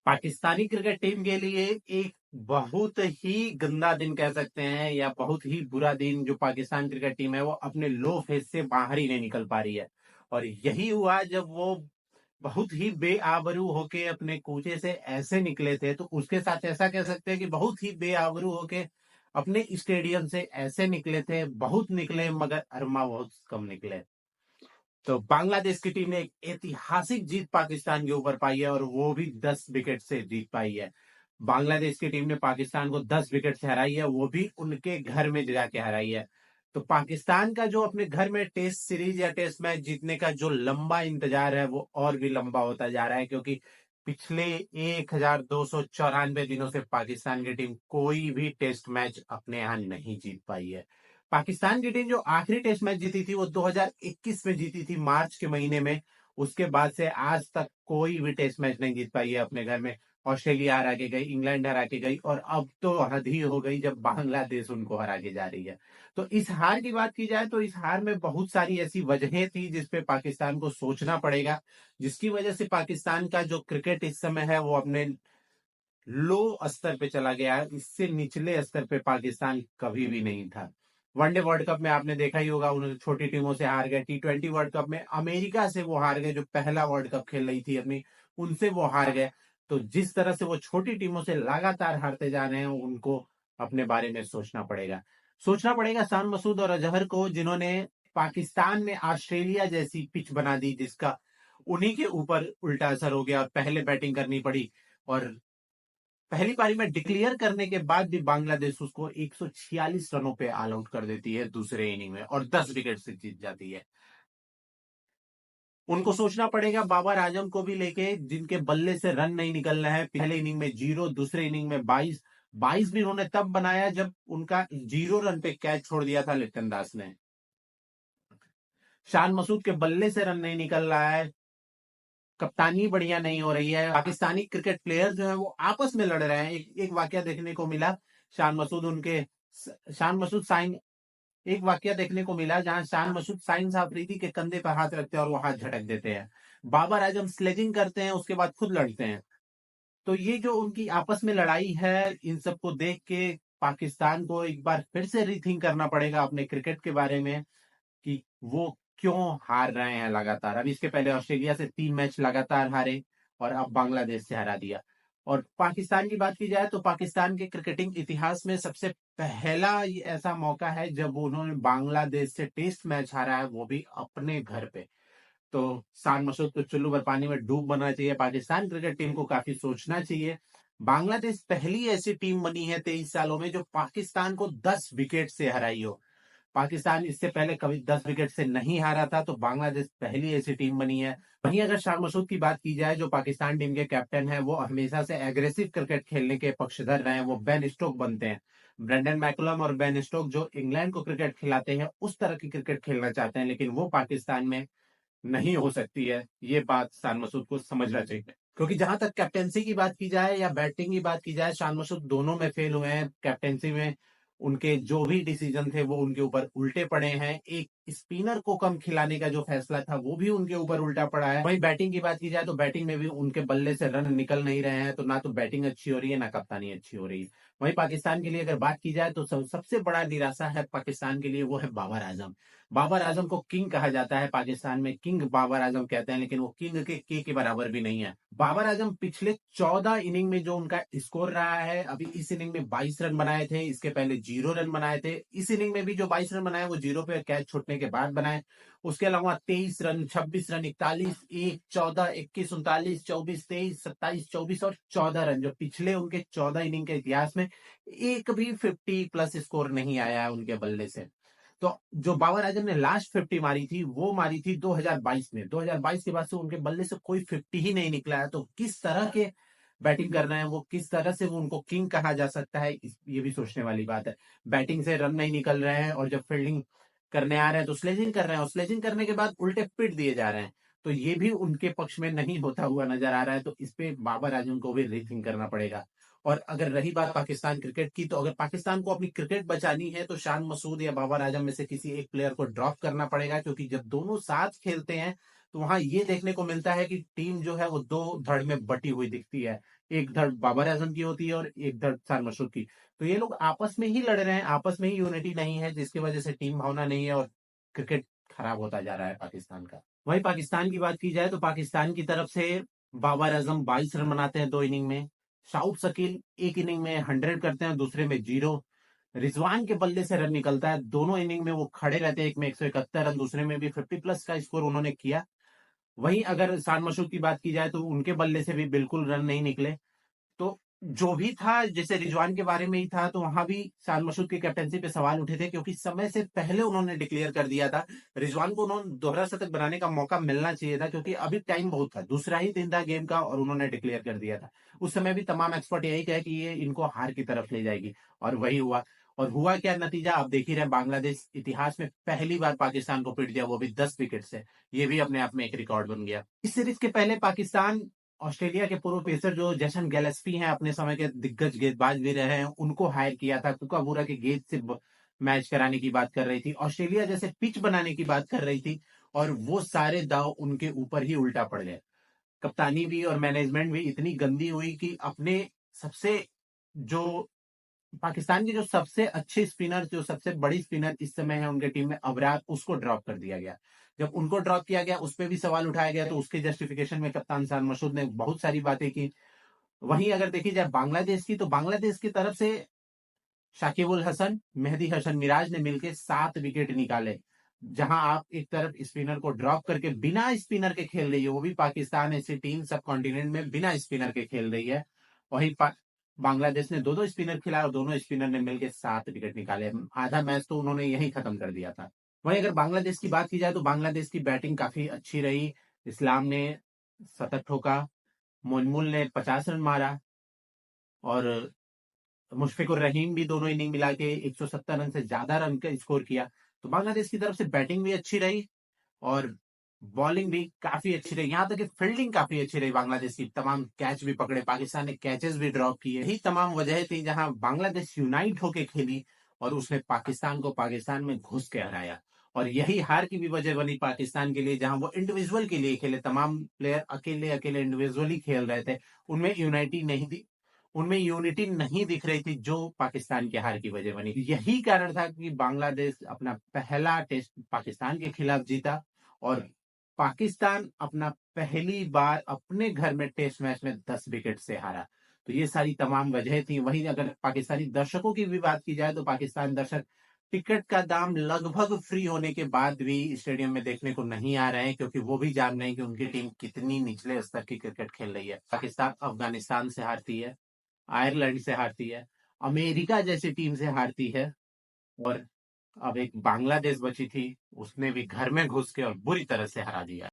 Pakistani cricket team के लिए एक बहुत ही गंदा दिन कह सकते हैं या बहुत ही बुरा दिन जो पाकिस्तान क्रिकेट टीम है वो अपने लो फेज से बाहर ही नहीं निकल पा रही है। और यही हुआ जब वो बहुत ही बेआबरू होके अपने कूचे से ऐसे निकले थे, तो उसके साथ ऐसा कह सकते हैं कि बहुत ही बेआबरू होके अपने स्टेडियम से ऐसे निकले थे। बहुत निकले मगर अरमा बहुत कम निकले। तो बांग्लादेश की टीम ने एक ऐतिहासिक जीत पाकिस्तान के ऊपर पाई है और वो भी 10 विकेट से जीत पाई है। बांग्लादेश की टीम ने पाकिस्तान को 10 विकेट से हराई है, वो भी उनके घर में जाके हराई है। तो पाकिस्तान का जो अपने घर में टेस्ट सीरीज या टेस्ट मैच जीतने का जो लंबा इंतजार है वो और भी लंबा होता जा रहा है, क्योंकि पिछले 1294 दिनों से पाकिस्तान की टीम कोई भी टेस्ट मैच अपने यहाँ नहीं जीत पाई है। पाकिस्तान की टीम जो आखिरी टेस्ट मैच जीती थी वो 2021 में जीती थी, मार्च के महीने में। उसके बाद से आज तक कोई भी टेस्ट मैच नहीं जीत पाई है अपने घर में। ऑस्ट्रेलिया हरा के गई, इंग्लैंड हरा के गई, और अब तो हद ही हो गई जब बांग्लादेश उनको हरा के जा रही है। तो इस हार की बात की जाए तो इस हार में बहुत सारी ऐसी वजहें थी जिसपे पाकिस्तान को सोचना पड़ेगा, जिसकी वजह से पाकिस्तान का जो क्रिकेट इस समय है वो अपने लो स्तर पे चला गया है। इससे निचले स्तर पे पाकिस्तान कभी भी नहीं था। वनडे वर्ल्ड कप में आपने देखा ही होगा, उन्होंने छोटी टीमों से हार गए। T20 वर्ल्ड कप में अमेरिका से वो हार गए, जो पहला वर्ल्ड कप खेल रही थी अपनी, उनसे वो हार गए। तो जिस तरह से वो छोटी टीमों से लगातार हारते जा रहे हैं, उनको अपने बारे में सोचना पड़ेगा। सोचना पड़ेगा शान मसूद और अजहर को, जिन्होंने पाकिस्तान में ऑस्ट्रेलिया जैसी पिच बना दी जिसका उन्हीं के ऊपर उल्टा असर हो गया और पहले बैटिंग करनी पड़ी। और पहली पारी में डिक्लेयर करने के बाद भी बांग्लादेश उसको 146 रनों पे ऑल आउट कर देती है दूसरे इनिंग में और 10 विकेट से जीत जाती है। उनको सोचना पड़ेगा बाबर आजम को भी लेके, जिनके बल्ले से रन नहीं निकल रहे हैं। पहले इनिंग में 0, दूसरे इनिंग में 22। 22 भी उन्होंने तब बनाया जब उनका 0 रन पे कैच छोड़ दिया था लिटन दास ने। शान मसूद के बल्ले से रन नहीं निकल रहा है, कप्तानी बढ़िया नहीं हो रही है। पाकिस्तानी क्रिकेट प्लेयर जो है वो आपस में लड़ रहे हैं। एक वाकया देखने को मिला, शान मसूद उनके शान मसूद साइन एक वाकया देखने को मिला जहां शान मसूद साइंस आफरीदी के कंधे पर हाथ रखते हैं और वो हाथ झटक देते हैं। बाबर आजम स्लेजिंग करते हैं, उसके बाद खुद लड़ते हैं। तो ये जो उनकी आपस में लड़ाई है, इन सबको देख के पाकिस्तान को एक बार फिर से रीथिंक करना पड़ेगा अपने क्रिकेट के बारे में कि वो क्यों हार रहे हैं लगातार। अब इसके पहले ऑस्ट्रेलिया से 3 मैच लगातार हारे और अब बांग्लादेश से हरा दिया। और पाकिस्तान की बात की जाए तो पाकिस्तान के क्रिकेटिंग इतिहास में सबसे पहला ये ऐसा मौका है जब उन्होंने बांग्लादेश से टेस्ट मैच हारा है, वो भी अपने घर पे। तो शान मसूद को चुल्लू भर पानी में डूब मरना चाहिए। पाकिस्तान क्रिकेट टीम को काफी सोचना चाहिए। बांग्लादेश पहली ऐसी टीम बनी है 23 सालों में जो पाकिस्तान को 10 विकेट से हराई हो। पाकिस्तान इससे पहले कभी 10 विकेट से नहीं हारा था, तो बांग्लादेश पहली ऐसी टीम बनी है। वहीं अगर शान मसूद की बात की जाए, जो पाकिस्तान टीम के कैप्टन है, वो हमेशा से एग्रेसिव क्रिकेट खेलने के पक्षधर रहे हैं। वो बेन स्टोक बनते हैं। ब्रेंडन मैकुलम और बेन स्टोक जो इंग्लैंड को क्रिकेट खिलाते हैं, उस तरह की क्रिकेट खेलना चाहते हैं, लेकिन वो पाकिस्तान में नहीं हो सकती है। ये बात शान मसूद को समझना चाहिए, क्योंकि जहां तक कैप्टेंसी की बात की जाए या बैटिंग की बात की जाए, शान मसूद दोनों में फेल हुए हैं। कैप्टेंसी में उनके जो भी डिसीजन थे वो उनके ऊपर उल्टे पड़े हैं। एक स्पिनर को कम खिलाने का जो फैसला था वो भी उनके ऊपर उल्टा पड़ा है। वहीं बैटिंग की बात की जाए तो बैटिंग में भी उनके बल्ले से रन निकल नहीं रहे हैं, तो ना तो बैटिंग अच्छी हो रही है ना कप्तानी अच्छी हो रही है। वहीं पाकिस्तान के लिए अगर बात की जाए तो सबसे बड़ा निराशा है पाकिस्तान के लिए, वो है बाबर आजम। बाबर आजम को किंग कहा जाता है, पाकिस्तान में किंग बाबर आजम कहते हैं, लेकिन वो किंग के बराबर भी नहीं है। बाबर आजम पिछले 14 इनिंग में जो उनका स्कोर रहा है, अभी इस इनिंग में 22 रन बनाए थे, इसके पहले 0 रन बनाए थे। इस इनिंग में भी जो 22 रन बनाए वो 0 पे कैच छूटने के बाद बनाए। उसके अलावा 23 रन, 26 रन, 41, 1, 14, 21, 39, 24, 23, 27, 24 और 14 रन, जो पिछले उनके 14 इनिंग के इतिहास में एक भी 50+ स्कोर नहीं आया है उनके बल्ले से। तो जो बाबर आजम ने लास्ट 50 मारी थी वो मारी थी 2022 में। 2022 के बाद से उनके बल्ले से कोई 50 ही नहीं निकला है। तो किस तरह के बैटिंग कर रहे हैं वो, किस तरह से वो उनको किंग कहा जा सकता है, ये भी सोचने वाली बात है। बैटिंग से रन नहीं निकल रहे हैं और जब फील्डिंग करने आ रहे हैं तो स्लेजिंग कर रहे हैं, और स्लेजिंग करने के बाद उल्टे पिट दिए जा रहे हैं। तो ये भी उनके पक्ष में नहीं होता हुआ नजर आ रहा है। तो इस पे बाबर आजम को भी रीथिंक करना पड़ेगा। और अगर रही बात पाकिस्तान क्रिकेट की, तो अगर पाकिस्तान को अपनी क्रिकेट बचानी है तो शान मसूद या बाबर आजम में से किसी एक प्लेयर को ड्रॉप करना पड़ेगा, क्योंकि जब दोनों साथ खेलते हैं तो वहां ये देखने को मिलता है कि टीम जो है वो दो धड़ में बटी हुई दिखती है। एक धड़ बाबर आजम की होती है और एक धड़ शान मशहूर की। तो ये लोग आपस में ही लड़ रहे हैं, आपस में ही यूनिटी नहीं है, जिसकी वजह से टीम भावना नहीं है और क्रिकेट खराब होता जा रहा है पाकिस्तान का। वहीं पाकिस्तान की बात की जाए तो पाकिस्तान की तरफ से बाबर आजम 22 रन बनाते हैं 2 इनिंग में। शाउब शकील एक इनिंग में 100 करते हैं, दूसरे में 0। रिजवान के बल्ले से रन निकलता है, दोनों इनिंग में वो खड़े रहते हैं, एक में 171 रन, दूसरे में भी 50+ का स्कोर उन्होंने किया। वहीं अगर शान मशहूद की बात की जाए तो उनके बल्ले से भी बिल्कुल रन नहीं निकले। तो जो भी था, जैसे रिजवान के बारे में ही था, तो वहां भी शान मशहूद की कैप्टनसी पे सवाल उठे थे, क्योंकि समय से पहले उन्होंने डिक्लेयर कर दिया था। रिजवान को उन्होंने दोहरा शतक बनाने का मौका मिलना चाहिए था, क्योंकि अभी टाइम बहुत था, दूसरा ही दिन था गेम का और उन्होंने डिक्लेयर कर दिया था। उस समय भी तमाम एक्सपर्ट यही कहे कि ये इनको हार की तरफ ले जाएगी, और वही हुआ। और हुआ क्या नतीजा आप देख ही रहे हैं, बांग्लादेश इतिहास में पहली बार पाकिस्तान को पीट दिया, वो भी 10 विकेट से। ये भी अपने आप में एक रिकॉर्ड बन गया। इस सीरीज के पहले पाकिस्तान ऑस्ट्रेलिया के पूर्व पेसर जो जेसन गैलेस्पी हैं, अपने समय के दिग्गज गेंदबाज भी रहे हैं, उनको हायर किया था। कुकाबूरा के गेंद से मैच कराने की बात कर रही थी, ऑस्ट्रेलिया जैसे पिच बनाने की बात कर रही थी, और वो सारे दाव उनके ऊपर ही उल्टा पड़ गए। कप्तानी भी और मैनेजमेंट भी इतनी गंदी हुई कि अपने सबसे जो पाकिस्तान की जो सबसे अच्छी स्पिनर, जो सबसे बड़ी स्पिनर इस समय है उनके टीम में, अबरार, उसको ड्रॉप कर दिया गया। जब उनको ड्रॉप किया गया, उस पर भी सवाल उठाया गया, तो उसके जस्टिफिकेशन में कप्तान शान मसूद ने बहुत सारी बातें की। वहीं अगर देखी जाए बांग्लादेश की, तो बांग्लादेश की तरफ से शाकिब उल हसन, मेहदी हसन मिराज ने मिलकर 7 विकेट निकाले। जहां आप एक तरफ स्पिनर को ड्रॉप करके बिना स्पिनर के खेल रही है, वो भी पाकिस्तान ऐसी टीम सब कॉन्टिनेंट में बिना स्पिनर के खेल रही है। वहीं बांग्लादेश ने दो दो स्पिनर खिलाए और दोनों स्पिनर ने मिलकर 7 विकेट निकाले। आधा मैच तो उन्होंने यही खत्म कर दिया था। वहीं अगर बांग्लादेश की बात की जाए तो बांग्लादेश की बैटिंग काफी अच्छी रही। इस्लाम ने शतक ठोका, मोइनुल ने 50 रन मारा, और मुशफिकुर रहीम भी दोनों इनिंग मिला के 170 रन से ज्यादा रन का स्कोर किया। तो बांग्लादेश की तरफ से बैटिंग भी अच्छी रही और बॉलिंग भी काफी अच्छी रही, यहाँ तक कि फील्डिंग काफी अच्छी रही बांग्लादेश की। तमाम कैच भी पकड़े, पाकिस्तान ने कैचेस भी ड्रॉप किए। यही तमाम वजह थी जहां बांग्लादेश यूनाइट होके खेली और उसने पाकिस्तान को पाकिस्तान में घुस के हराया। और यही हार की भी वजह बनी पाकिस्तान के लिए, जहां वो इंडिविजुअल के लिए खेले, तमाम प्लेयर अकेले अकेले इंडिविजुअली खेल रहे थे, उनमें यूनाइटी नहीं थी, उनमें यूनिटी नहीं दिख रही थी, जो पाकिस्तान की हार की वजह बनी। यही कारण था कि बांग्लादेश अपना पहला टेस्ट पाकिस्तान के खिलाफ जीता, और पाकिस्तान अपना पहली बार अपने घर में टेस्ट मैच में 10 विकेट से हारा। तो ये सारी तमाम वजह थी। वहीं अगर पाकिस्तानी दर्शकों की भी बात की जाए तो पाकिस्तान दर्शक टिकट का दाम लगभग फ्री होने के बाद भी स्टेडियम में देखने को नहीं आ रहे हैं, क्योंकि वो भी जान रहे हैं कि उनकी टीम कितनी निचले स्तर की क्रिकेट खेल रही है। पाकिस्तान अफगानिस्तान से हारती है, आयरलैंड से हारती है, अमेरिका जैसी टीम से हारती है, और अब एक बांग्लादेश बची थी, उसने भी घर में घुस के और बुरी तरह से हरा दिया।